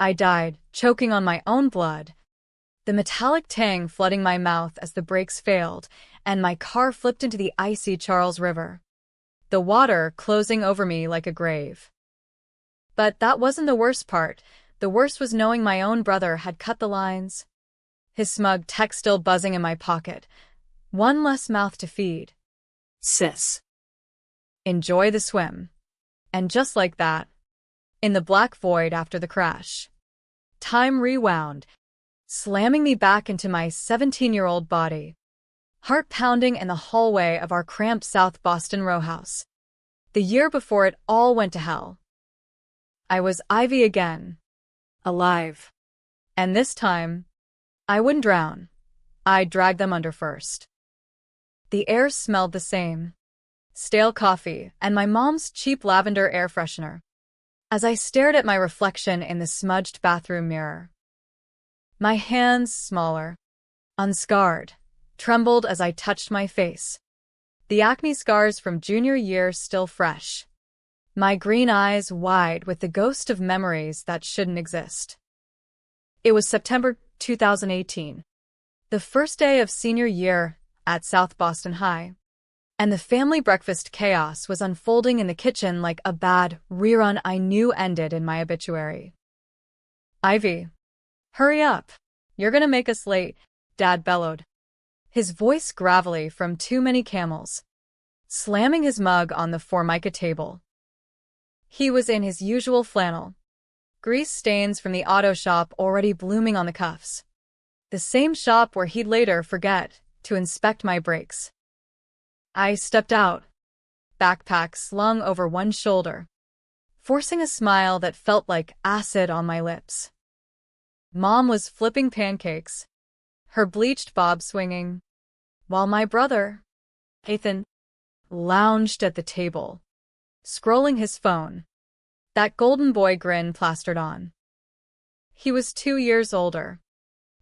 I died, choking on my own blood, the metallic tang flooding my mouth as the brakes failed, and my car flipped into the icy Charles River, the water closing over me like a grave. But that wasn't the worst part. The worst was knowing my own brother had cut the lines. His smug text still buzzing in my pocket. One less mouth to feed. Sis. Enjoy the swim. And just like that, in the black void after the crash, time rewound, slamming me back into my 17-year-old body, heart pounding in the hallway of our cramped South Boston row house. The year before it all went to hell. I was Ivy again. Alive. And this time, I wouldn't drown. I'd drag them under first. The air smelled the same. Stale coffee and my mom's cheap lavender air freshener. As I stared at my reflection in the smudged bathroom mirror, my hands, smaller, unscarred, trembled as I touched my face. The acne scars from junior year still fresh. My green eyes wide with the ghost of memories that shouldn't exist. It was September 2018, the first day of senior year at South Boston High, and the family breakfast chaos was unfolding in the kitchen like a bad rerun I knew ended in my obituary. Ivy, hurry up. You're gonna make us late, Dad bellowed, his voice gravelly from too many camels, slamming his mug on the Formica table. He was in his usual flannel, grease stains from the auto shop already blooming on the cuffs. The same shop where he'd later forget to inspect my brakes. I stepped out, backpack slung over one shoulder, forcing a smile that felt like acid on my lips. Mom was flipping pancakes, her bleached bob swinging, while my brother, Ethan, lounged at the table, scrolling his phone, that golden boy grin plastered on. He was 2 years older,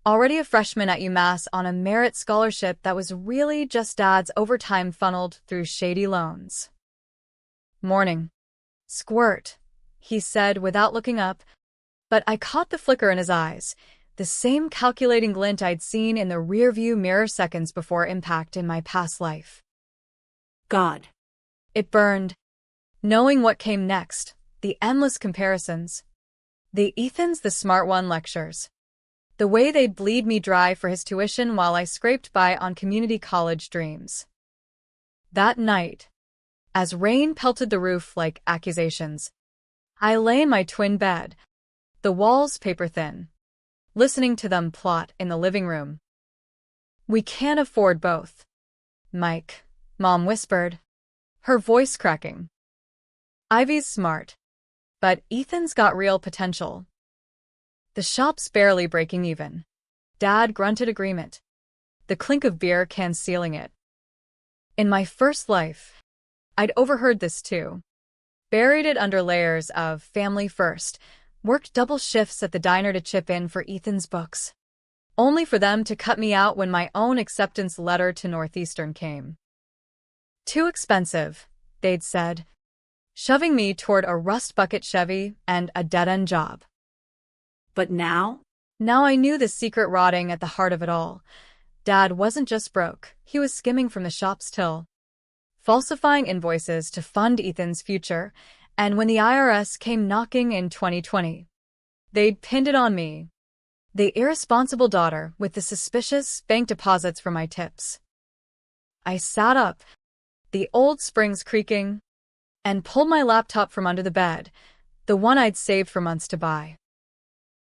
already a freshman at UMass on a merit scholarship that was really just Dad's overtime funneled through shady loans. Morning. Squirt, he said without looking up, but I caught the flicker in his eyes, the same calculating glint I'd seen in the rearview mirror seconds before impact in my past life. God. It burned, knowing what came next, the endless comparisons. The Ethan's the smart one lectures. The way they'd bleed me dry for his tuition while I scraped by on community college dreams. That night, as rain pelted the roof like accusations, I lay in my twin bed, the walls paper-thin, listening to them plot in the living room. We can't afford both, Mike, Mom whispered, her voice cracking. Ivy's smart, but Ethan's got real potential. The shop's barely breaking even. Dad grunted agreement, the clink of beer cans sealing it. In my first life, I'd overheard this too. Buried it under layers of family first, worked double shifts at the diner to chip in for Ethan's books, only for them to cut me out when my own acceptance letter to Northeastern came. Too expensive, they'd said, shoving me toward a rust bucket Chevy and a dead-end job. But now? Now I knew the secret rotting at the heart of it all. Dad wasn't just broke, he was skimming from the shop's till, falsifying invoices to fund Ethan's future, and when the IRS came knocking in 2020, they'd pinned it on me, the irresponsible daughter with the suspicious bank deposits for my tips. I sat up, the old springs creaking, and pulled my laptop from under the bed, the one I'd saved for months to buy.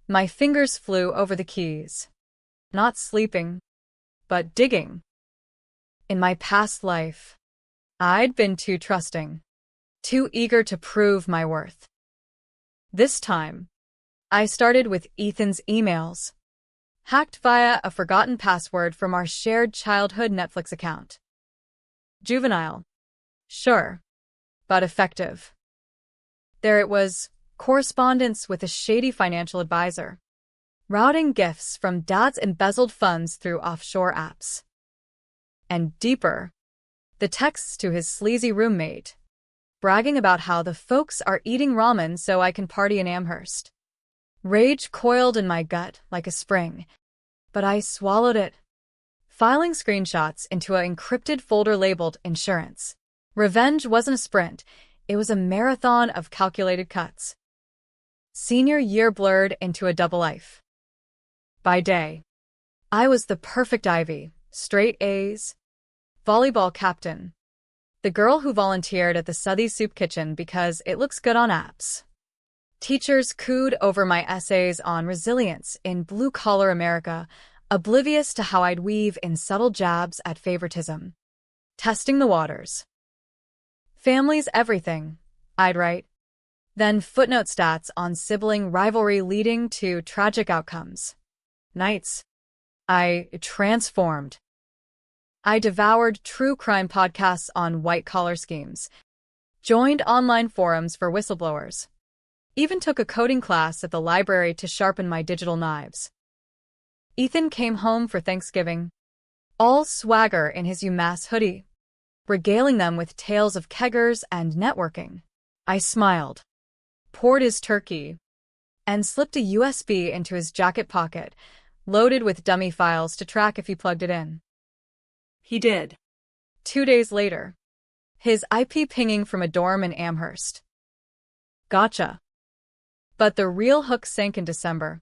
My fingers flew over the keys, not sleeping, but digging. In my past life, I'd been too trusting, too eager to prove my worth. This time, I started with Ethan's emails, hacked via a forgotten password from our shared childhood Netflix account. Juvenile. Sure, but effective. There it was, correspondence with a shady financial advisor, routing gifts from Dad's embezzled funds through offshore apps. And deeper, the texts to his sleazy roommate, bragging about how the folks are eating ramen so I can party in Amherst. Rage coiled in my gut like a spring, but I swallowed it, filing screenshots into an encrypted folder labeled insurance. Revenge wasn't a sprint, it was a marathon of calculated cuts. Senior year blurred into a double life. By day, I was the perfect Ivy, straight A's, volleyball captain, the girl who volunteered at the Southie Soup Kitchen because it looks good on apps. Teachers cooed over my essays on resilience in blue-collar America, oblivious to how I'd weave in subtle jabs at favoritism. Testing the waters. Family's everything, I'd write. Then footnote stats on sibling rivalry leading to tragic outcomes. Nights. I transformed. I devoured true crime podcasts on white-collar schemes, joined online forums for whistleblowers, even took a coding class at the library to sharpen my digital knives. Ethan came home for Thanksgiving, all swagger in his UMass hoodie, regaling them with tales of keggers and networking. I smiled, poured his turkey, and slipped a USB into his jacket pocket, loaded with dummy files to track if he plugged it in. He did. 2 days later, his IP pinging from a dorm in Amherst. Gotcha. But the real hook sank in December,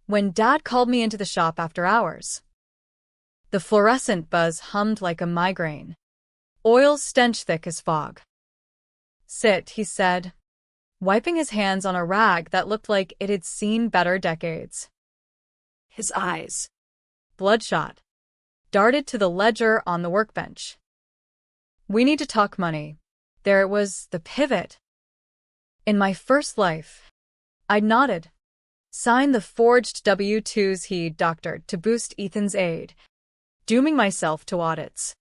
when Dad called me into the shop after hours. The fluorescent buzz hummed like a migraine, oil stench thick as fog. Sit, he said, wiping his hands on a rag that looked like it had seen better decades. His eyes, bloodshot, darted to the ledger on the workbench. We need to talk money. There it was, the pivot. In my first life, I nodded, signed the forged W-2s he doctored to boost Ethan's aid, dooming myself to audits.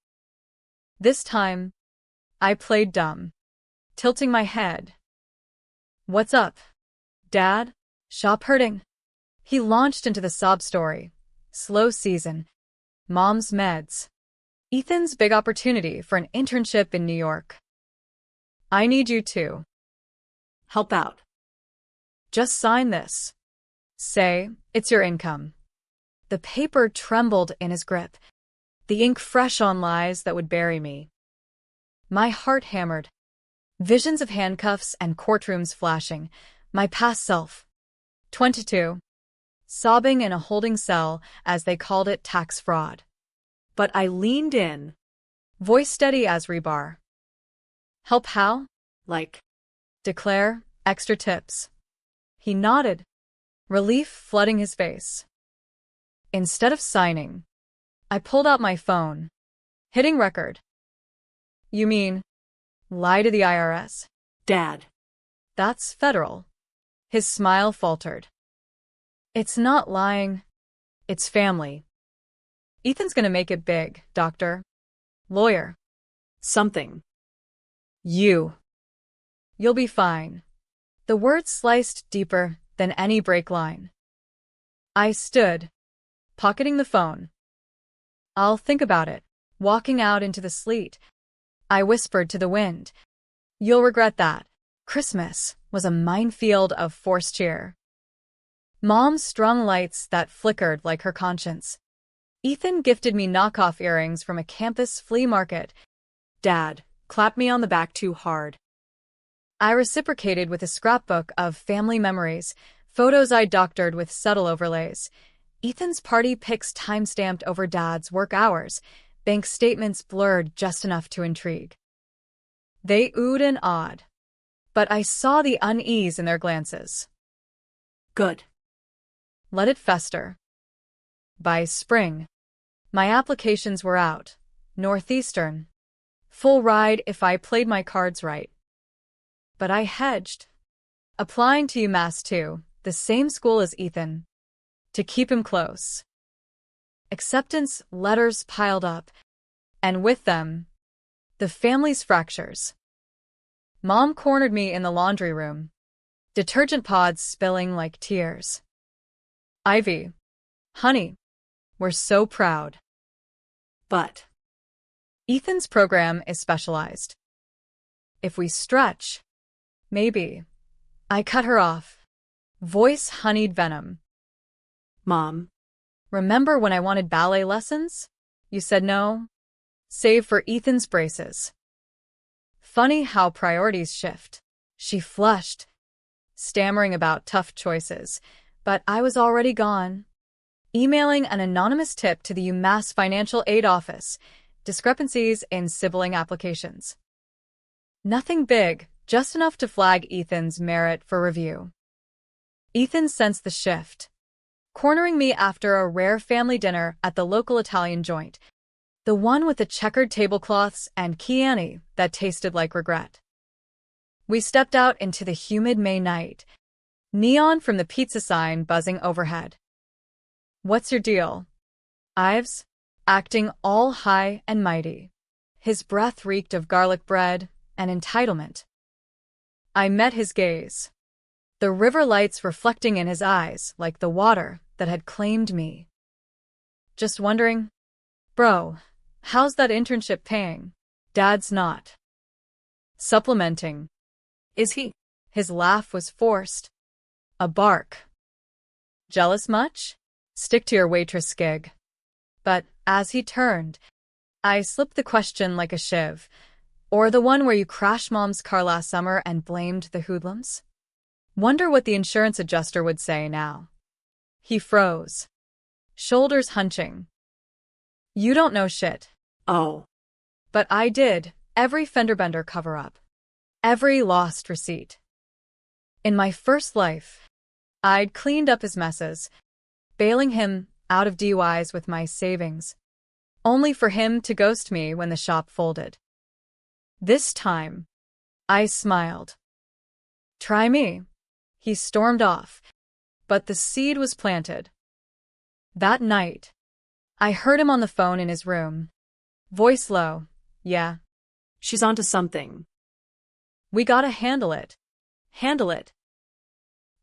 This time, I played dumb, tilting my head. What's up, Dad? Shop hurting? He launched into the sob story. Slow season. Mom's meds. Ethan's big opportunity for an internship in New York. I need you to help out. Just sign this. Say, it's your income. The paper trembled in his grip, the ink fresh on lies that would bury me. My heart hammered. Visions of handcuffs and courtrooms flashing. My past self, 22, sobbing in a holding cell as they called it tax fraud. But I leaned in, voice steady as rebar. Help how? Like, declare, extra tips. He nodded, relief flooding his face. Instead of signing, I pulled out my phone, hitting record. You mean, lie to the IRS? Dad. That's federal. His smile faltered. It's not lying. It's family. Ethan's gonna make it big, doctor. Lawyer. Something. You'll be fine. The words sliced deeper than any break line. I stood, pocketing the phone. I'll think about it. Walking out into the sleet, I whispered to the wind. You'll regret that. Christmas was a minefield of forced cheer. Mom strung lights that flickered like her conscience. Ethan gifted me knockoff earrings from a campus flea market. Dad clapped me on the back too hard. I reciprocated with a scrapbook of family memories, photos I doctored with subtle overlays. Ethan's party pics time-stamped over Dad's work hours, bank statements blurred just enough to intrigue. They oohed and awed, but I saw the unease in their glances. Good. Let it fester. By spring, my applications were out. Northeastern. Full ride if I played my cards right. But I hedged. Applying to UMass too, the same school as Ethan. To keep him close. Acceptance letters piled up, and with them, the family's fractures. Mom cornered me in the laundry room, detergent pods spilling like tears. Ivy, honey, we're so proud. But Ethan's program is specialized. If we stretch, maybe. I cut her off. Voice honeyed venom. Mom. Remember when I wanted ballet lessons? You said no? Save for Ethan's braces. Funny how priorities shift. She flushed, stammering about tough choices, but I was already gone. Emailing an anonymous tip to the UMass Financial Aid Office. Discrepancies in sibling applications. Nothing big, just enough to flag Ethan's merit for review. Ethan sensed the shift, cornering me after a rare family dinner at the local Italian joint, the one with the checkered tablecloths and Chianti that tasted like regret. We stepped out into the humid May night, neon from the pizza sign buzzing overhead. What's your deal? Ives, acting all high and mighty. His breath reeked of garlic bread and entitlement. I met his gaze, the river lights reflecting in his eyes like the water that had claimed me. Just wondering, bro, how's that internship paying? Dad's not. Supplementing. Is he? His laugh was forced. A bark. Jealous much? Stick to your waitress gig. But as he turned, I slipped the question like a shiv. Or the one where you crashed Mom's car last summer and blamed the hoodlums? Wonder what the insurance adjuster would say now. He froze, shoulders hunching. You don't know shit. Oh. But I did. Every fender bender cover-up. Every lost receipt. In my first life, I'd cleaned up his messes, bailing him out of DUIs with my savings, only for him to ghost me when the shop folded. This time, I smiled. Try me. He stormed off, but the seed was planted. That night, I heard him on the phone in his room. Voice low. Yeah. She's onto something. We gotta handle it. Handle it.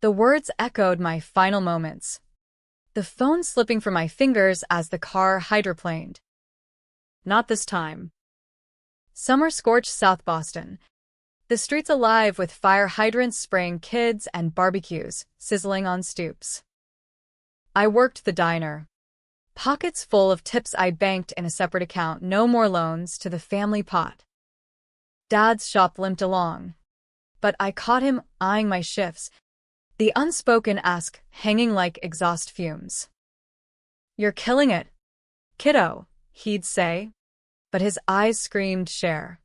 The words echoed my final moments, the phone slipping from my fingers as the car hydroplaned. Not this time. Summer-scorched South Boston, the streets alive with fire hydrants spraying kids and barbecues sizzling on stoops. I worked the diner, pockets full of tips I banked in a separate account, no more loans to the family pot. Dad's shop limped along, but I caught him eyeing my shifts, the unspoken ask hanging like exhaust fumes. You're killing it, kiddo, he'd say, but his eyes screamed share.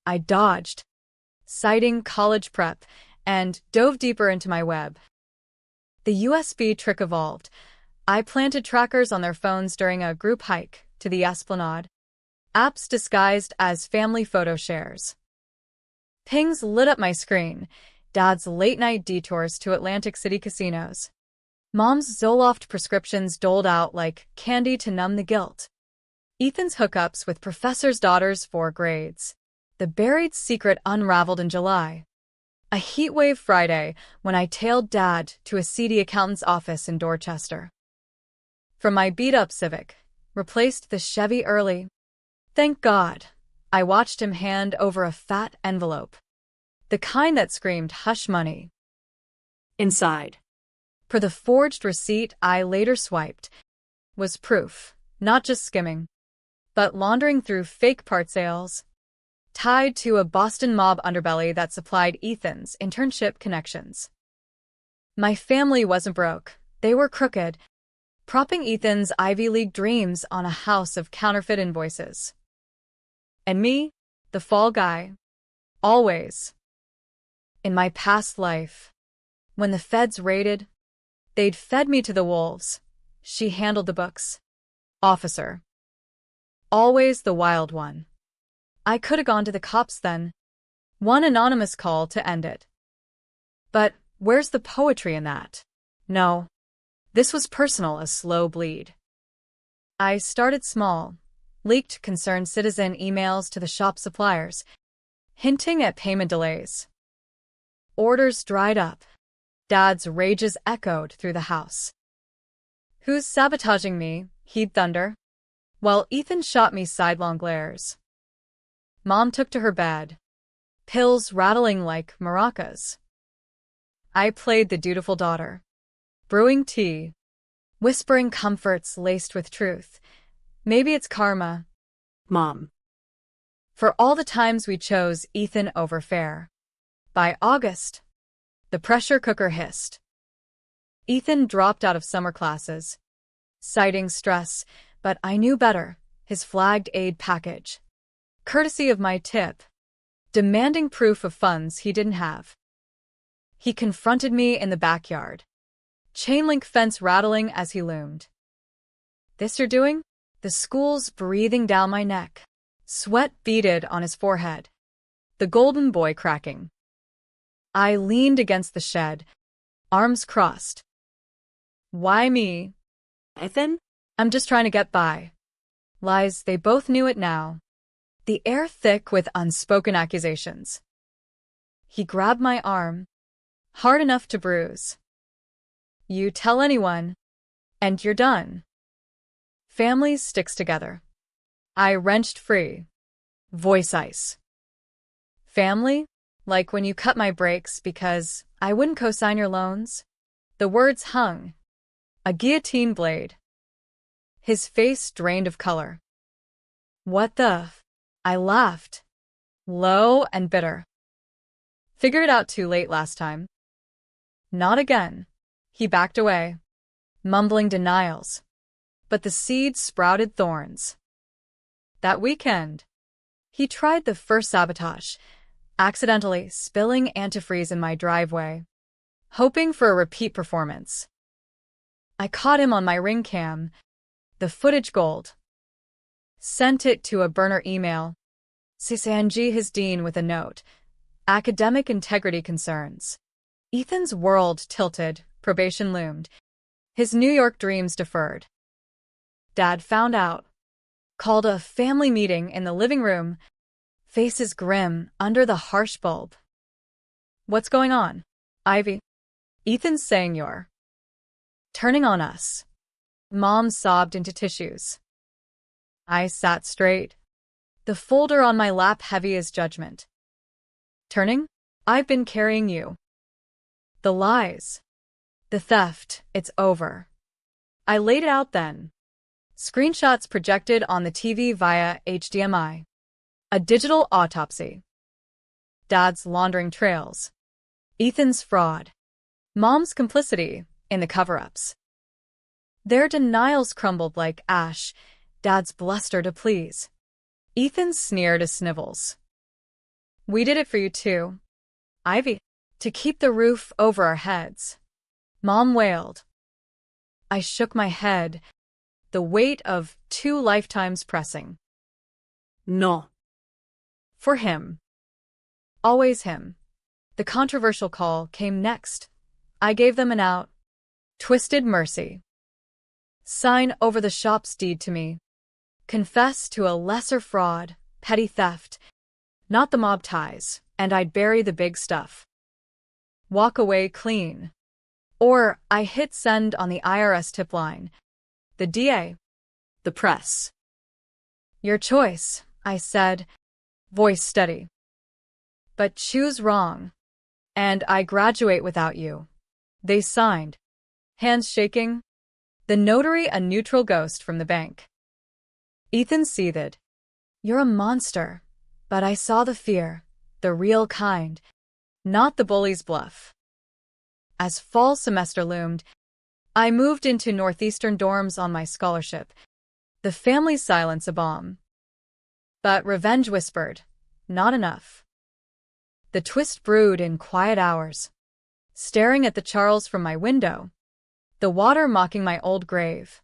I dodged, citing college prep, and dove deeper into my web. The USB trick evolved. I planted trackers on their phones during a group hike to the Esplanade, apps disguised as family photo shares. Pings lit up my screen, Dad's late-night detours to Atlantic City casinos. Mom's Zoloft prescriptions doled out like candy to numb the guilt. Ethan's hookups with professors' daughters for grades. The buried secret unraveled in July. A heatwave Friday when I tailed Dad to a seedy accountant's office in Dorchester. From my beat-up Civic, replaced the Chevy early. Thank God, I watched him hand over a fat envelope. The kind that screamed hush money. Inside, For the forged receipt I later swiped, was proof, not just skimming, but laundering through fake part sales, tied to a Boston mob underbelly that supplied Ethan's internship connections. My family wasn't broke, they were crooked, propping Ethan's Ivy League dreams on a house of counterfeit invoices. And me, the fall guy, always. In my past life, when the feds raided, they'd fed me to the wolves. She handled the books. Officer. Always the wild one. I could have gone to the cops then. One anonymous call to end it. But where's the poetry in that? No. This was personal, a slow bleed. I started small, leaked concerned citizen emails to the shop suppliers, hinting at payment delays. Orders dried up. Dad's rages echoed through the house. Who's sabotaging me? He'd thunder, while Ethan shot me sidelong glares. Mom took to her bed, pills rattling like maracas. I played the dutiful daughter, brewing tea, whispering comforts laced with truth. Maybe it's karma. Mom. For all the times we chose Ethan over fair. By August, the pressure cooker hissed. Ethan dropped out of summer classes, citing stress, but I knew better. His flagged aid package, courtesy of my tip, demanding proof of funds he didn't have. He confronted me in the backyard, chain-link fence rattling as he loomed. This you're doing? The school's breathing down my neck, sweat beaded on his forehead, the golden boy cracking. I leaned against the shed, arms crossed. Why me? Ethan? I'm just trying to get by. Lies, they both knew it now. The air thick with unspoken accusations. He grabbed my arm, hard enough to bruise. You tell anyone, and you're done. Family sticks together. I wrenched free. Voice ice. Family? Like when you cut my brakes because I wouldn't co-sign your loans? The words hung. A guillotine blade. His face drained of color. What the f? I laughed. Low and bitter. Figured it out too late last time. Not again. He backed away, mumbling denials. But the seeds sprouted thorns. That weekend, he tried the first sabotage, accidentally spilling antifreeze in my driveway, hoping for a repeat performance. I caught him on my ring cam, the footage gold. Sent it to a burner email. CCNG his dean with a note. Academic integrity concerns. Ethan's world tilted, probation loomed. His New York dreams deferred. Dad found out. Called a family meeting in the living room. Faces grim under the harsh bulb. What's going on, Ivy? Ethan's saying you're turning on us. Mom sobbed into tissues. I sat straight, the folder on my lap heavy as judgment. Turning? I've been carrying you. The lies. The theft, it's over. I laid it out then. Screenshots projected on the TV via HDMI. A digital autopsy. Dad's laundering trails. Ethan's fraud. Mom's complicity in the cover-ups. Their denials crumbled like ash. Dad's bluster to please. Ethan sneered as snivels. We did it for you too, Ivy. To keep the roof over our heads. Mom wailed. I shook my head, the weight of 2 lifetimes pressing. No. For him. Always him. The controversial call came next. I gave them an out. Twisted mercy. Sign over the shop's deed to me. Confess to a lesser fraud, petty theft, not the mob ties, and I'd bury the big stuff. Walk away clean. Or I hit send on the IRS tip line. The DA. The press. Your choice, I said, voice steady. But choose wrong. And I graduate without you. They signed. Hands shaking. The notary a neutral ghost from the bank. Ethan seethed. You're a monster. But I saw the fear, the real kind, not the bully's bluff. As fall semester loomed, I moved into northeastern dorms on my scholarship, the family's silence a bomb. But revenge whispered, not enough. The twist brewed in quiet hours, staring at the Charles from my window, the water mocking my old grave.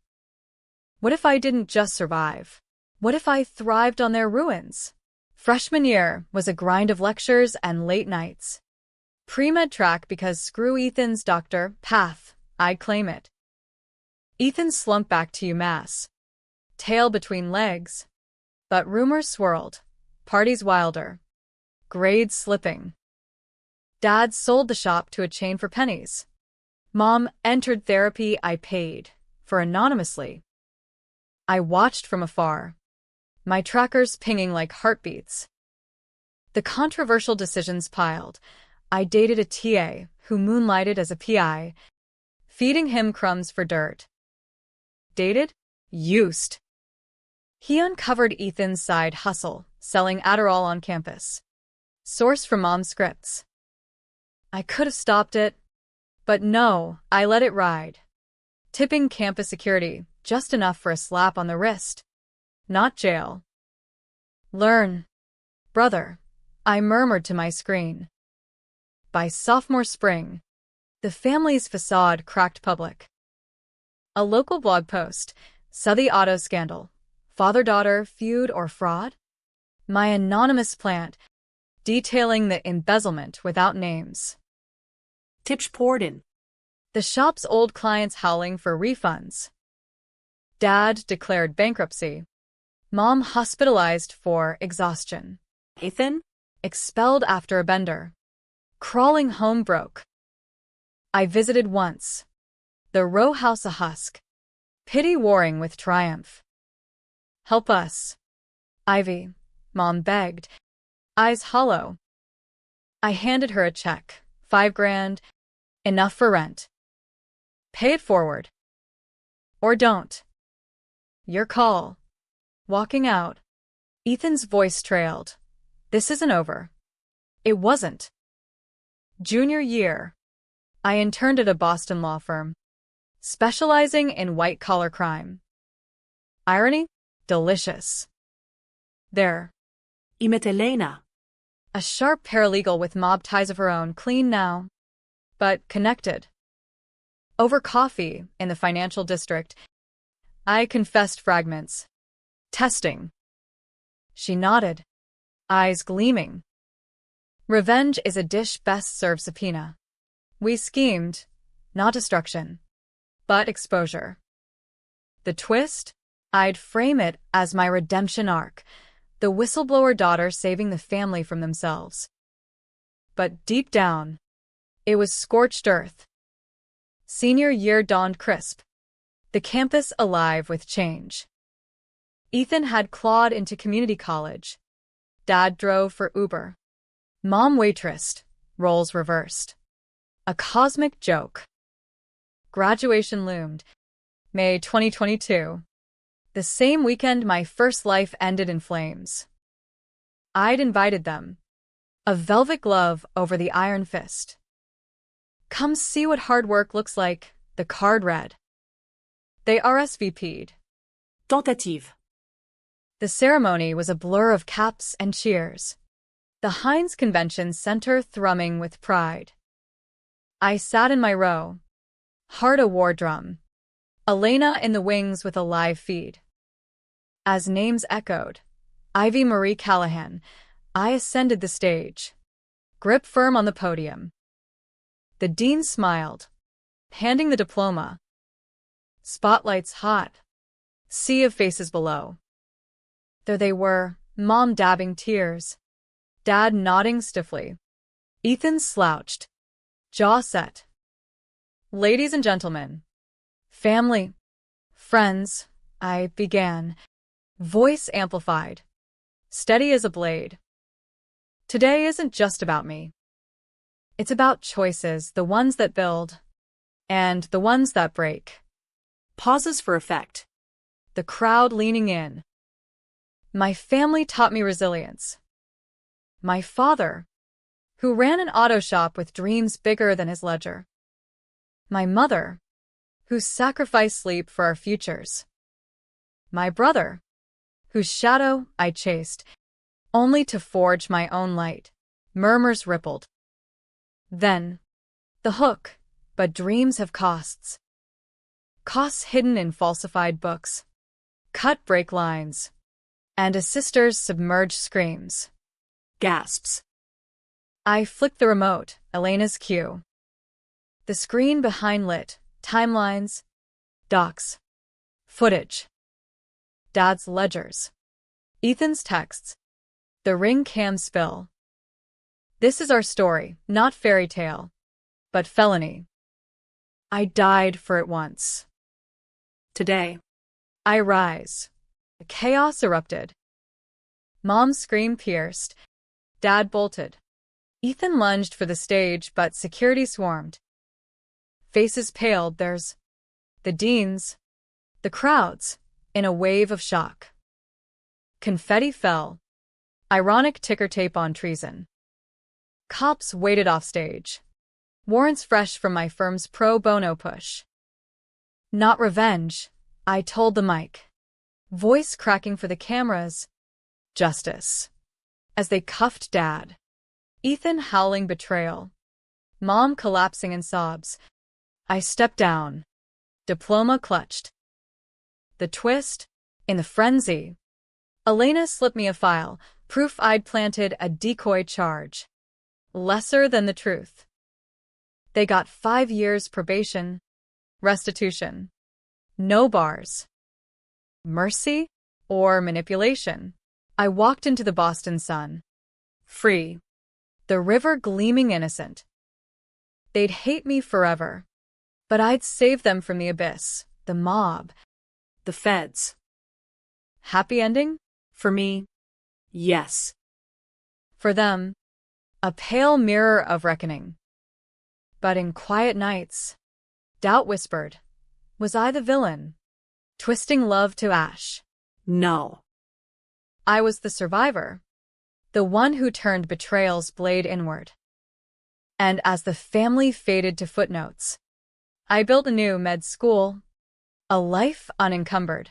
What if I didn't just survive? What if I thrived on their ruins? Freshman year was a grind of lectures and late nights. Pre-med track because screw Ethan's doctor path, I'd claim it. Ethan slumped back to UMass, tail between legs. But rumors swirled, parties wilder, grades slipping. Dad sold the shop to a chain for pennies. Mom entered therapy I paid for anonymously. I watched from afar, my trackers pinging like heartbeats. The controversial decisions piled. I dated a TA who moonlighted as a PI, feeding him crumbs for dirt. Dated? Used. He uncovered Ethan's side hustle, selling Adderall on campus. Source from Mom's scripts. I could have stopped it, but no, I let it ride. Tipping campus security, just enough for a slap on the wrist. Not jail. Learn. Brother, I murmured to my screen. By sophomore spring, the family's facade cracked public. A local blog post, Southie Auto Scandal, father-daughter feud or fraud? My anonymous plant, detailing the embezzlement without names. Tips poured in. The shop's old clients howling for refunds. Dad declared bankruptcy. Mom hospitalized for exhaustion. Ethan? Expelled after a bender. Crawling home broke. I visited once. The row house a husk. Pity warring with triumph. Help us. Ivy, Mom begged, eyes hollow. I handed her a check, $5,000, enough for rent. Pay it forward. Or don't. Your call. Walking out, Ethan's voice trailed. This isn't over. It wasn't. Junior year, I interned at a Boston law firm, specializing in white-collar crime. Irony? Delicious. There. I met Elena. A sharp paralegal with mob ties of her own, clean now, but connected. Over coffee in the financial district, I confessed fragments. Testing. She nodded, eyes gleaming. Revenge is a dish best served subpoena. We schemed, not destruction, but exposure. The twist? I'd frame it as my redemption arc, the whistleblower daughter saving the family from themselves. But deep down, it was scorched earth. Senior year dawned crisp, the campus alive with change. Ethan had clawed into community college. Dad drove for Uber. Mom waitressed, roles reversed. A cosmic joke. Graduation loomed. May 2022. The same weekend my first life ended in flames. I'd invited them. A velvet glove over the iron fist. Come see what hard work looks like, the card read. They RSVP'd. Tentative. The ceremony was a blur of caps and cheers. The Heinz Convention Center thrumming with pride. I sat in my row. Heart a war drum. Elena in the wings with a live feed. As names echoed, Ivy Marie Callahan, I ascended the stage. Grip firm on the podium. The dean smiled, handing the diploma. Spotlights hot. Sea of faces below. There they were, Mom dabbing tears. Dad nodding stiffly. Ethan slouched. Jaw set. Ladies and gentlemen. Family. Friends, I began. Voice amplified. Steady as a blade. Today isn't just about me. It's about choices, the ones that build, and the ones that break. Pauses for effect. The crowd leaning in. My family taught me resilience. My father, who ran an auto shop with dreams bigger than his ledger. My mother, who sacrificed sleep for our futures. My brother, whose shadow I chased, only to forge my own light. Murmurs rippled. Then, the hook, but dreams have costs. Costs hidden in falsified books. Cut break lines. And a sister's submerged screams. Gasps. I flicked the remote, Elena's cue. The screen behind lit, timelines, docs, footage. Dad's ledgers. Ethan's texts. The ring cam spill. This is our story, not fairy tale, but felony. I died for it once. Today. I rise. The chaos erupted. Mom's scream pierced. Dad bolted. Ethan lunged for the stage, but security swarmed. Faces paled, there's the deans, the crowds, in a wave of shock. Confetti fell. Ironic ticker tape on treason. Cops waited offstage. Warrants fresh from my firm's pro bono push. Not revenge, I told the mic. Voice cracking for the cameras. Justice. As they cuffed Dad. Ethan howling betrayal. Mom collapsing in sobs. I stepped down. Diploma clutched. The twist? In the frenzy. Elena slipped me a file, proof I'd planted a decoy charge. Lesser than the truth. They got 5 years probation. Restitution. No bars. Mercy? Or manipulation? I walked into the Boston sun. Free. The river gleaming innocent. They'd hate me forever. But I'd save them from the abyss, the mob, The feds. happy ending? For me, yes. For them, a pale mirror of reckoning. But in quiet nights, doubt whispered, was I the villain, twisting love to ash? No. I was the survivor, the one who turned betrayal's blade inward. And as the family faded to footnotes, I built a new med school, a life unencumbered.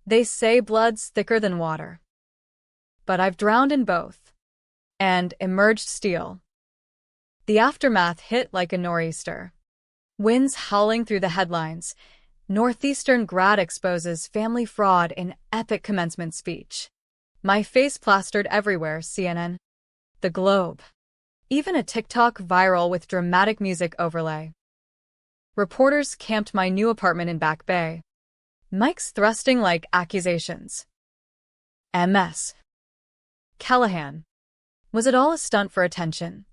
They say blood's thicker than water. But I've drowned in both, and emerged steel. The aftermath hit like a nor'easter. Winds howling through the headlines. Northeastern grad exposes family fraud in epic commencement speech. My face plastered everywhere, CNN. The Globe. Even a TikTok viral with dramatic music overlay. Reporters camped my new apartment in Back Bay. Mics thrusting like accusations. MS. Callahan. Was it all a stunt for attention?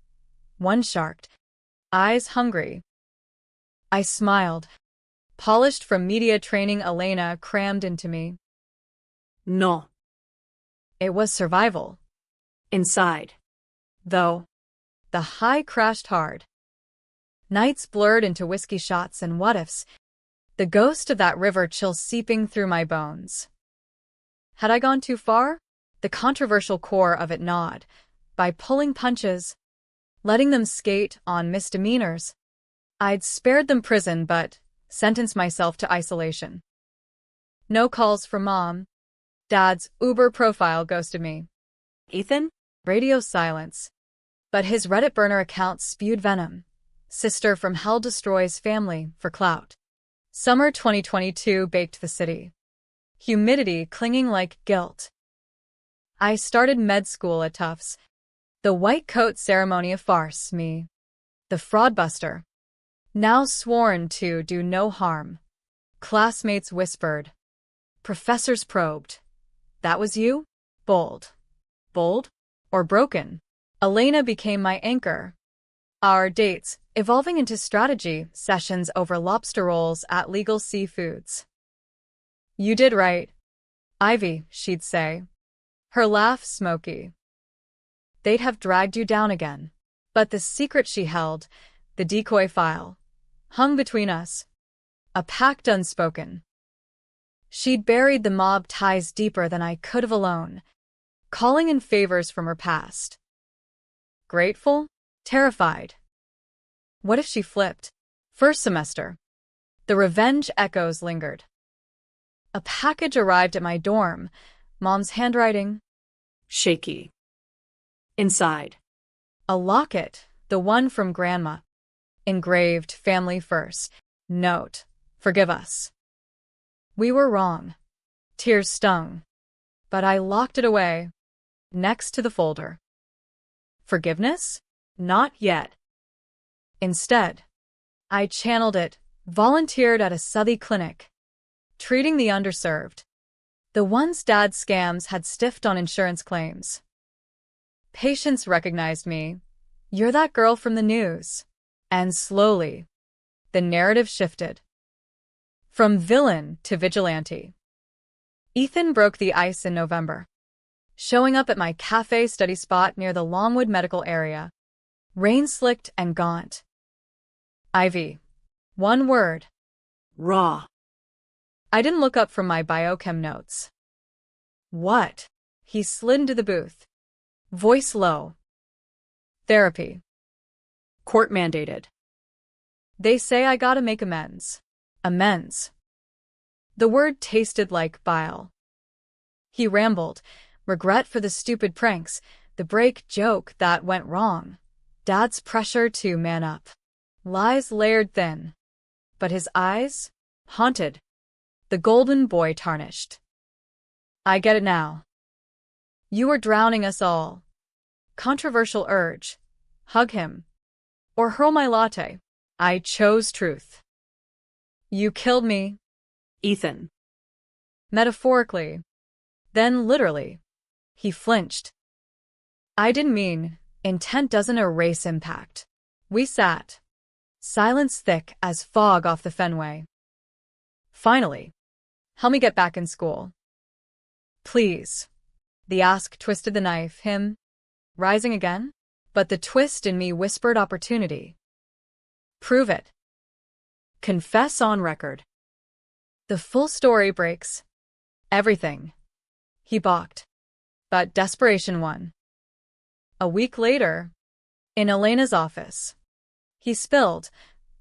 One sharked. Eyes hungry. I smiled. Polished from media training Elena crammed into me. No. It was survival. Inside. Though. The high crashed hard. Nights blurred into whiskey shots and what-ifs. The ghost of that river chill seeping through my bones. Had I gone too far? The controversial core of it gnawed. By pulling punches, letting them skate on misdemeanors. I'd spared them prison but sentenced myself to isolation. No calls from Mom. Dad's Uber profile ghosted me. Ethan? Radio silence. But his Reddit burner account spewed venom. Sister from hell destroys family for clout. Summer 2022 baked the city. Humidity clinging like guilt. I started med school at Tufts. The white coat ceremony a farce, me. The fraudbuster. Now sworn to do no harm. Classmates whispered. Professors probed. That was you? Bold. Bold? Or broken? Elena became my anchor. Our dates, evolving into strategy sessions over lobster rolls at Legal Seafoods. You did right, Ivy, she'd say. Her laugh smoky. They'd have dragged you down again. But the secret she held, the decoy file, hung between us. A pact unspoken. She'd buried the mob ties deeper than I could have alone, calling in favors from her past. Grateful? Terrified. What if she flipped? First semester. The revenge echoes lingered. A package arrived at my dorm. Mom's handwriting. Shaky. Inside. A locket, the one from Grandma. Engraved, family first. Note, forgive us. We were wrong. Tears stung. But I locked it away. Next to the folder. Forgiveness? Not yet. Instead, I channeled it, volunteered at a Southie clinic. Treating the underserved. The ones Dad's scams had stiffed on insurance claims. Patients recognized me. You're that girl from the news. And slowly, the narrative shifted. From villain to vigilante. Ethan broke the ice in November. showing up at my cafe study spot near the Longwood Medical Area. Rain-slicked and gaunt. Ivy. One word. Raw. I didn't look up from my biochem notes. What? He slid into the booth. Voice low. Therapy. Court mandated. They say I gotta make amends. Amends. The word tasted like bile. He rambled. Regret for the stupid pranks, the break joke that went wrong. Dad's pressure to man up. Lies layered thin. But his eyes? Haunted. The golden boy tarnished. I get it now. You were drowning us all. Controversial urge. Hug him. Or hurl my latte. I chose truth. You killed me. Ethan. Metaphorically. Then literally. He flinched. I didn't mean, intent doesn't erase impact. We sat. Silence thick as fog off the Fenway. Finally. Help me get back in school. Please. The ask twisted the knife, him. Rising again? But the twist in me whispered opportunity. Prove it. Confess on record. The full story breaks. Everything. He balked. But desperation won. A week later, in Elena's office, he spilled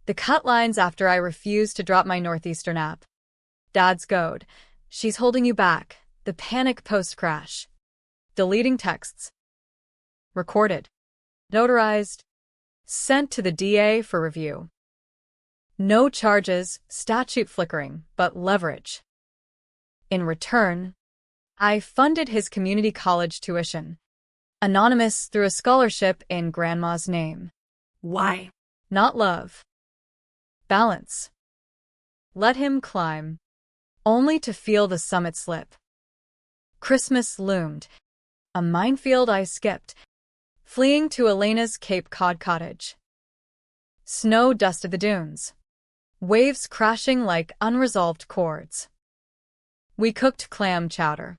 the cut lines after I refused to drop my Northeastern app. Dad's goad. She's holding you back. The panic post-crash. Deleting texts. Recorded. Notarized. Sent to the DA for review. No charges, statute flickering, but leverage. In return, I funded his community college tuition. Anonymous through a scholarship in Grandma's name. Why? Not love. Balance. Let him climb. Only to feel the summit slip. Christmas loomed. A minefield I skipped, fleeing to Elena's Cape Cod cottage. Snow dusted the dunes. Waves crashing like unresolved chords. We cooked clam chowder.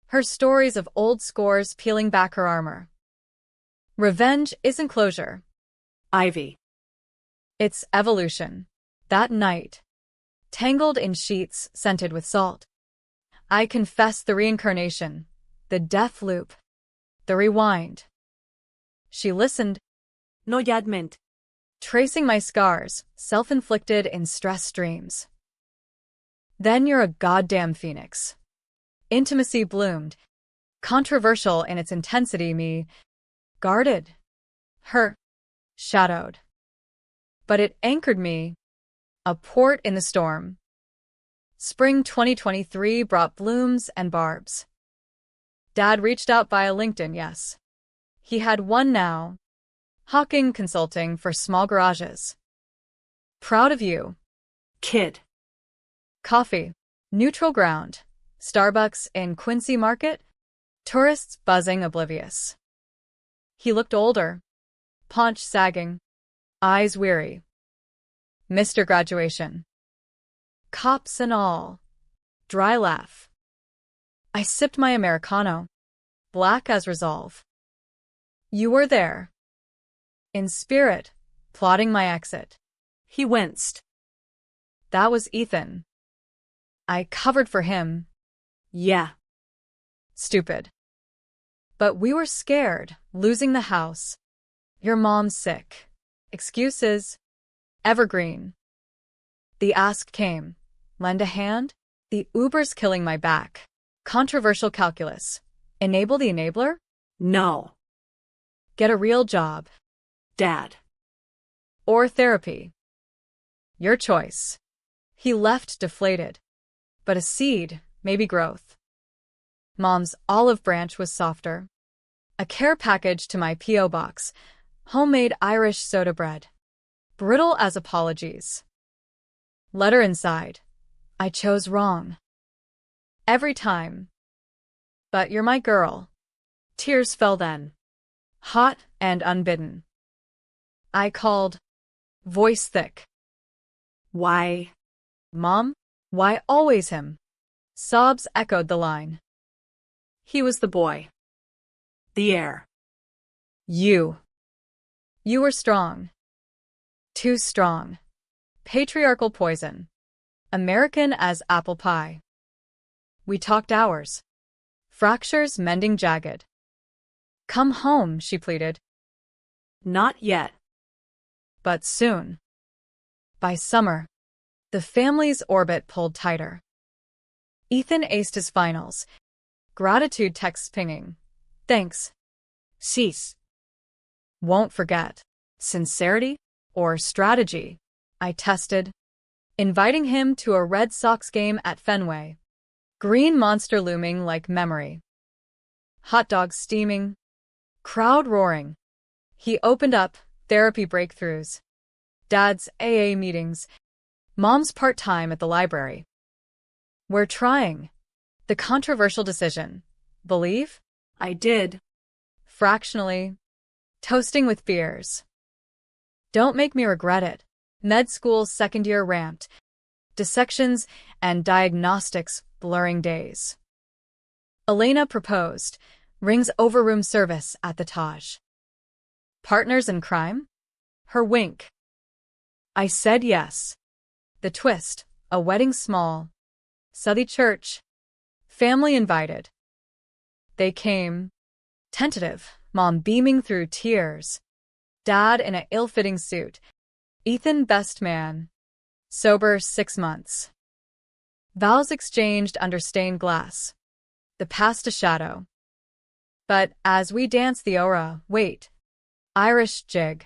Her stories of old scores peeling back her armor. Revenge isn't closure. Ivy. It's evolution. That night, tangled in sheets scented with salt, I confessed the reincarnation, the death loop, the rewind. She listened. No judgment. Tracing my scars, self-inflicted in stress dreams. Then you're a goddamn phoenix. Intimacy bloomed. Controversial in its intensity, me. Guarded. Her. Shadowed. But it anchored me. A port in the storm. Spring 2023 brought blooms and barbs. Dad reached out via LinkedIn, yes. He had one now. Hawking Consulting for small garages. Proud of you. Kid. Coffee. Neutral ground. Starbucks in Quincy Market. Tourists buzzing oblivious. He looked older. Paunch sagging. Eyes weary. Mr. Graduation. Cops and all. Dry laugh. I sipped my Americano. Black as resolve. You were there. In spirit, plotting my exit. He winced. That was Ethan. I covered for him. Yeah. Stupid. But we were scared, losing the house. Your mom's sick. Excuses. Evergreen. The ask came. Lend a hand? The Uber's killing my back. Controversial calculus. Enable the enabler? No. Get a real job. Dad. Or therapy. Your choice. He left deflated. But a seed, maybe growth. Mom's olive branch was softer. A care package to my P.O. box. Homemade Irish soda bread. Brittle as apologies. Letter inside. I chose wrong. Every time. But you're my girl. Tears fell then. Hot and unbidden. I called. Voice thick. Why? Mom? Why always him? Sobs echoed the line. He was the boy. The heir. You. You were strong. Too strong. Patriarchal poison. American as apple pie. We talked hours. Fractures mending jagged. Come home, she pleaded. Not yet. But soon. By summer, the family's orbit pulled tighter. Ethan aced his finals. Gratitude texts pinging. Thanks. Cease. Won't forget. Sincerity or strategy? I tested, inviting him to a Red Sox game at Fenway. Green monster looming like memory. Hot dogs steaming. Crowd roaring. He opened up, therapy breakthroughs. Dad's AA meetings. Mom's part-time at the library. We're trying. The controversial decision. Believe? I did. Fractionally. Toasting with beers. Don't make me regret it. Med school's second year ramped. Dissections and diagnostics blurring days. Elena proposed. Rings over room service at the Taj. Partners in crime? Her wink. I said yes. The twist, a wedding small. Southey church. Family invited. They came. Tentative, Mom beaming through tears. Dad in a ill-fitting suit. Ethan best man. Sober 6 months. Vows exchanged under stained glass. The past a shadow. But as we dance the aura, wait. Irish jig.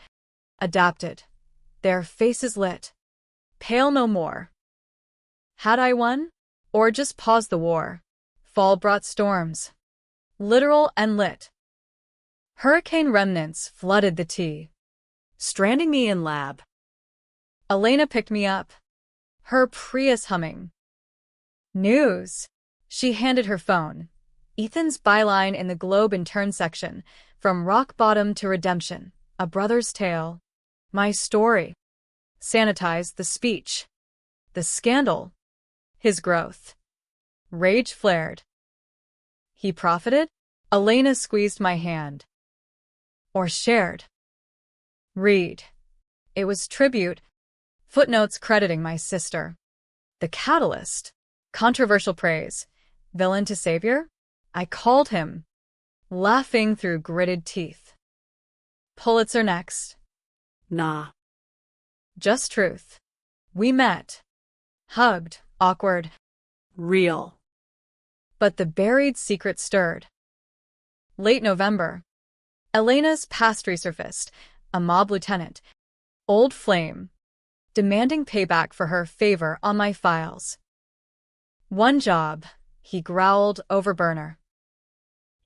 Adapted. Their faces lit. Pale no more. Had I won? Or just paused the war? Fall brought storms. Literal and lit. Hurricane remnants flooded the tea. Stranding me in lab. Elena picked me up. Her Prius humming. News. She handed her phone. Ethan's byline in the Globe in turn section. From rock bottom to redemption. A brother's tale. My story. Sanitized the speech. The scandal. His growth. Rage flared. He profited? Elena squeezed my hand. Or shared. Read. It was tribute. Footnotes crediting my sister. The catalyst. Controversial praise. Villain to savior? I called him. Laughing through gritted teeth. Pulitzer next. Nah. Just truth. We met. Hugged. Awkward. Real. But the buried secret stirred. Late November. Elena's past resurfaced. A mob lieutenant. Old flame. Demanding payback for her favor on my files. One job, he growled over burner.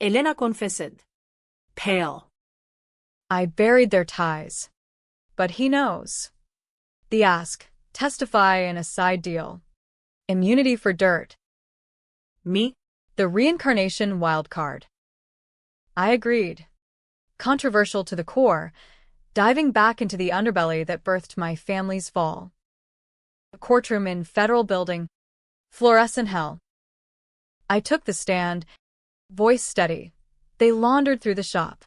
Elena confessed. Pale. I buried their ties. But he knows. The ask, testify in a side deal. Immunity for dirt. Me? The reincarnation wildcard. I agreed. Controversial to the core, diving back into the underbelly that birthed my family's fall. A courtroom in federal building. Fluorescent hell. I took the stand, voice steady. They laundered through the shop.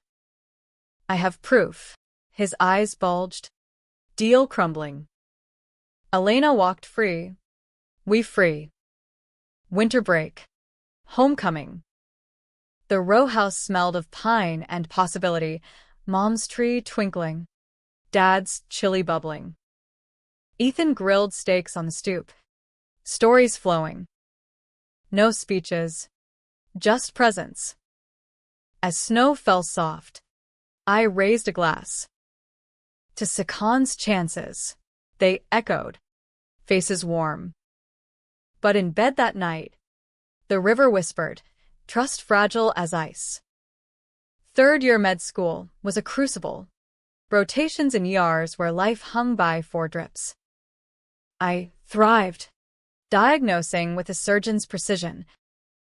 I have proof. His eyes bulged. Deal crumbling. Elena walked free. We free. Winter break. Homecoming. The row house smelled of pine and possibility. Mom's tree twinkling. Dad's chili bubbling. Ethan grilled steaks on the stoop. Stories flowing. No speeches. Just presence. As snow fell soft, I raised a glass. To Sakon's chances. They echoed. Faces warm. But in bed that night, the river whispered, trust fragile as ice. Third-year med school was a crucible. Rotations in ERs where life hung by 4 drips. I thrived, diagnosing with a surgeon's precision,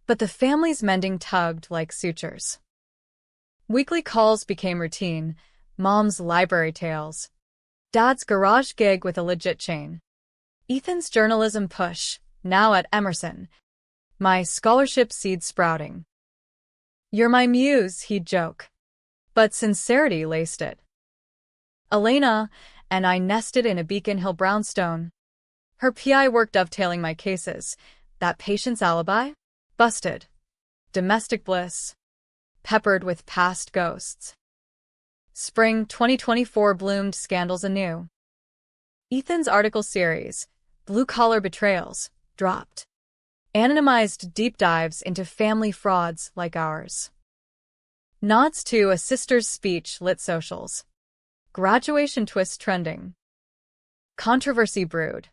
but the family's mending tugged like sutures. Weekly calls became routine, Mom's library tales, Dad's garage gig with a legit chain, Ethan's journalism push, now at Emerson, my scholarship seed sprouting. You're my muse, he'd joke. But sincerity laced it. Elena and I nested in a Beacon Hill brownstone. Her PI work dovetailing my cases. That patient's alibi? Busted. Domestic bliss. Peppered with past ghosts. Spring 2024 bloomed scandals anew. Ethan's article series, Blue-Collar Betrayals, dropped. Anonymized deep dives into family frauds like ours. Nods to a sister's speech lit socials. Graduation twist trending. Controversy brewed.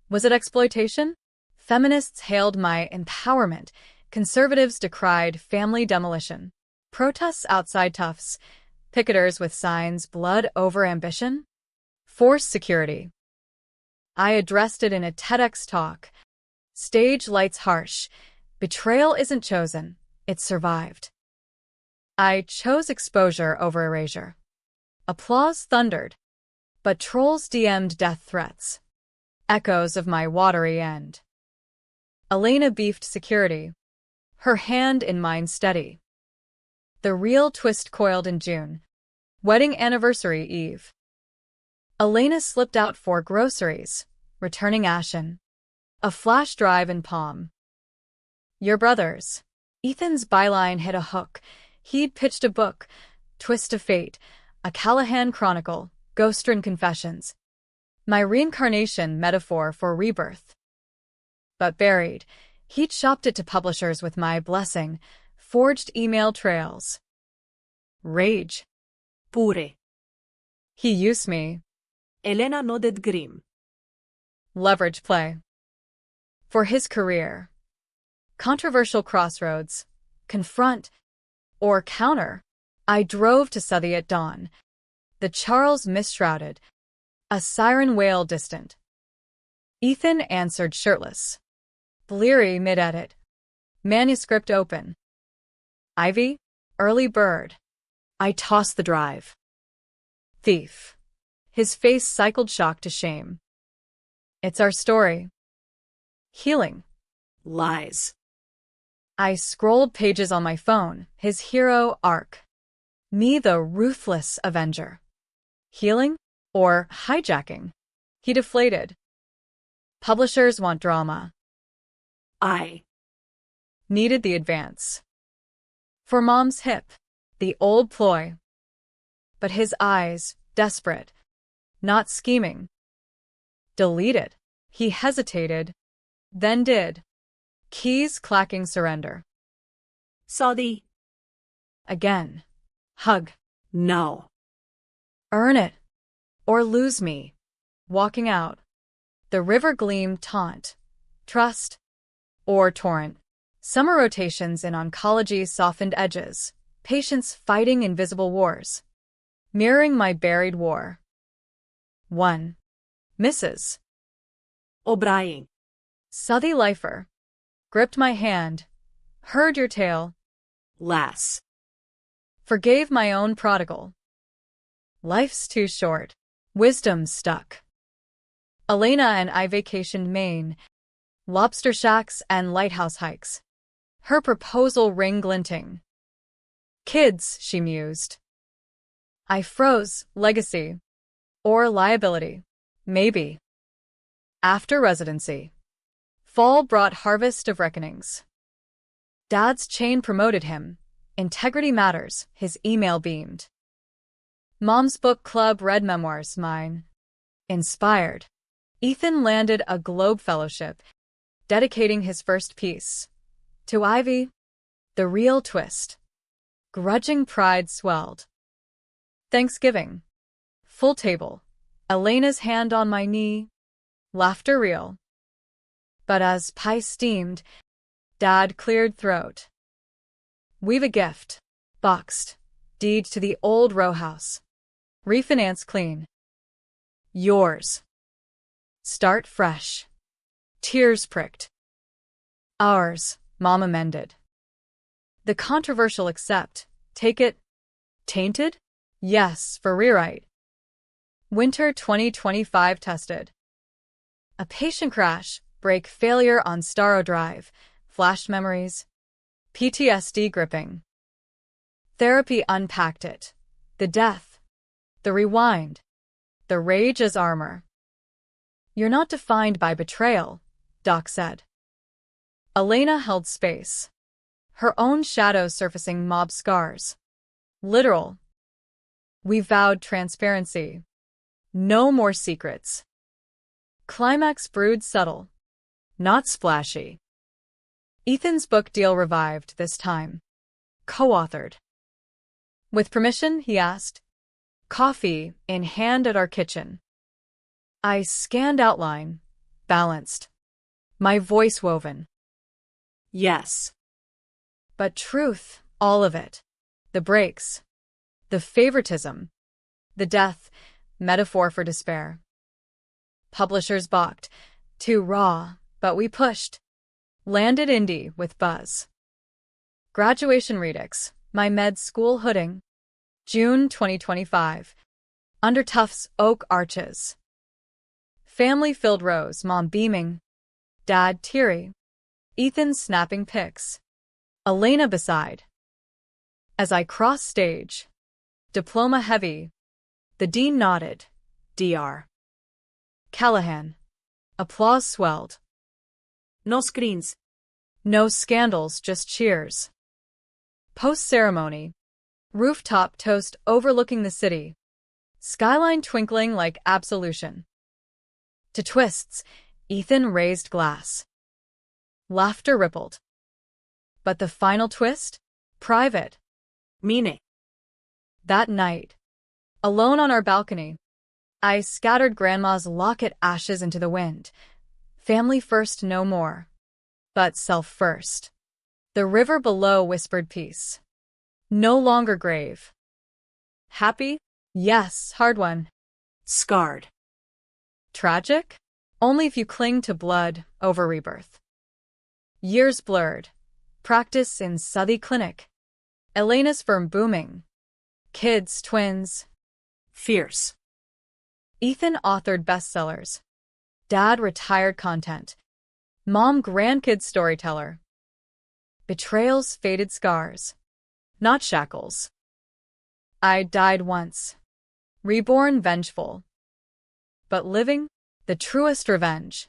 Was it exploitation? Feminists hailed my empowerment. Conservatives decried family demolition. Protests outside Tufts. Picketers with signs, blood over ambition? Forced security. I addressed it in a TEDx talk. Stage lights harsh. Betrayal isn't chosen, it's survived. I chose exposure over erasure. Applause thundered. But trolls DM'd death threats. Echoes of my watery end. Elena beefed security. Her hand in mine steady. The real twist coiled in June. Wedding anniversary eve. Elena slipped out for groceries, returning ashen. A flash drive in palm. Your brothers. Ethan's byline hit a hook. He'd pitched a book, Twist of Fate, a Callahan Chronicle, Ghostrin Confessions. My reincarnation metaphor for rebirth. But buried, he'd shopped it to publishers with my blessing, forged email trails. Rage. Pure. He used me. Elena nodded grim. Leverage play. For his career. Controversial crossroads. Confront. Or counter. I drove to Southie at dawn. The Charles misshrouded. A siren wail distant. Ethan answered shirtless. Bleary mid-edit. Manuscript open. Ivy? Early bird. I tossed the drive. Thief. His face cycled shock to shame. It's our story. Healing. Lies. I scrolled pages on my phone, his hero arc. Me the ruthless avenger. Healing? Or hijacking? He deflated. Publishers want drama. I Needed the advance. For mom's hip, the old ploy. But his eyes, desperate. Not scheming. Deleted. He hesitated. Then did. Keys clacking surrender. Saudi. Again. Hug. No. Earn it. Or lose me. Walking out. The river gleam taunt. Trust. Or torrent. Summer rotations in oncology softened edges. Patients fighting invisible wars. Mirroring my buried war. 1. Mrs. O'Brien. Southie lifer. Gripped my hand. Heard your tale. Lass. Forgave my own prodigal. Life's too short. Wisdom's stuck. Elena and I vacationed Maine. Lobster shacks and lighthouse hikes. Her proposal ring glinting. Kids, she mused. I froze. Legacy. Or liability. Maybe. After residency. Fall brought harvest of reckonings. Dad's chain promoted him. Integrity matters, his email beamed. Mom's book club read memoirs, mine. Inspired. Ethan landed a Globe Fellowship, dedicating his first piece. To Ivy, the real twist. Grudging pride swelled. Thanksgiving. Full table. Elena's hand on my knee. Laughter real. But as pie steamed, Dad cleared throat. We've a gift. Boxed. Deed to the old row house. Refinance clean. Yours. Start fresh. Tears pricked. Ours, Mom amended. The controversial accept. Take it. Tainted? Yes, for rewrite. Winter 2025 tested. A patient crash, brake failure on Starro Drive, flashed memories. PTSD gripping. Therapy unpacked it. The death. The rewind. The rage as armor. You're not defined by betrayal, Doc said. Elena held space. Her own shadow surfacing mob scars. Literal. We vowed transparency. No more secrets. Climax brewed subtle. Not splashy. Ethan's book deal revived this time. Co-authored. With permission, he asked. Coffee in hand at our kitchen. I scanned outline, balanced. My voice woven. Yes. But truth, all of it. The breaks. The favoritism. The death, metaphor for despair. Publishers balked. Too raw, but we pushed. Landed indie with buzz. Graduation redux, my med school hooding. June 2025. Under Tufts oak arches. Family-filled rows, mom beaming. Dad teary. Ethan snapping pics. Elena beside. As I cross stage. Diploma heavy. The dean nodded. Dr. Callahan. Applause swelled. No screens. No scandals, just cheers. Post-ceremony. Rooftop toast overlooking the city. Skyline twinkling like absolution. To twists, Ethan raised glass. Laughter rippled. But the final twist? Private. Meaning. That night. Alone on our balcony. I scattered Grandma's locket ashes into the wind. Family first no more. But self first. The river below whispered peace. No longer grave. Happy? Yes, hard one. Scarred. Tragic? Only if you cling to blood over rebirth. Years blurred. Practice in Southie Clinic. Elena's firm booming. Kids, twins. Fierce. Ethan authored bestsellers. Dad retired content. Mom grandkid storyteller. Betrayals faded scars. Not shackles. I died once. Reborn vengeful. But living, the truest revenge.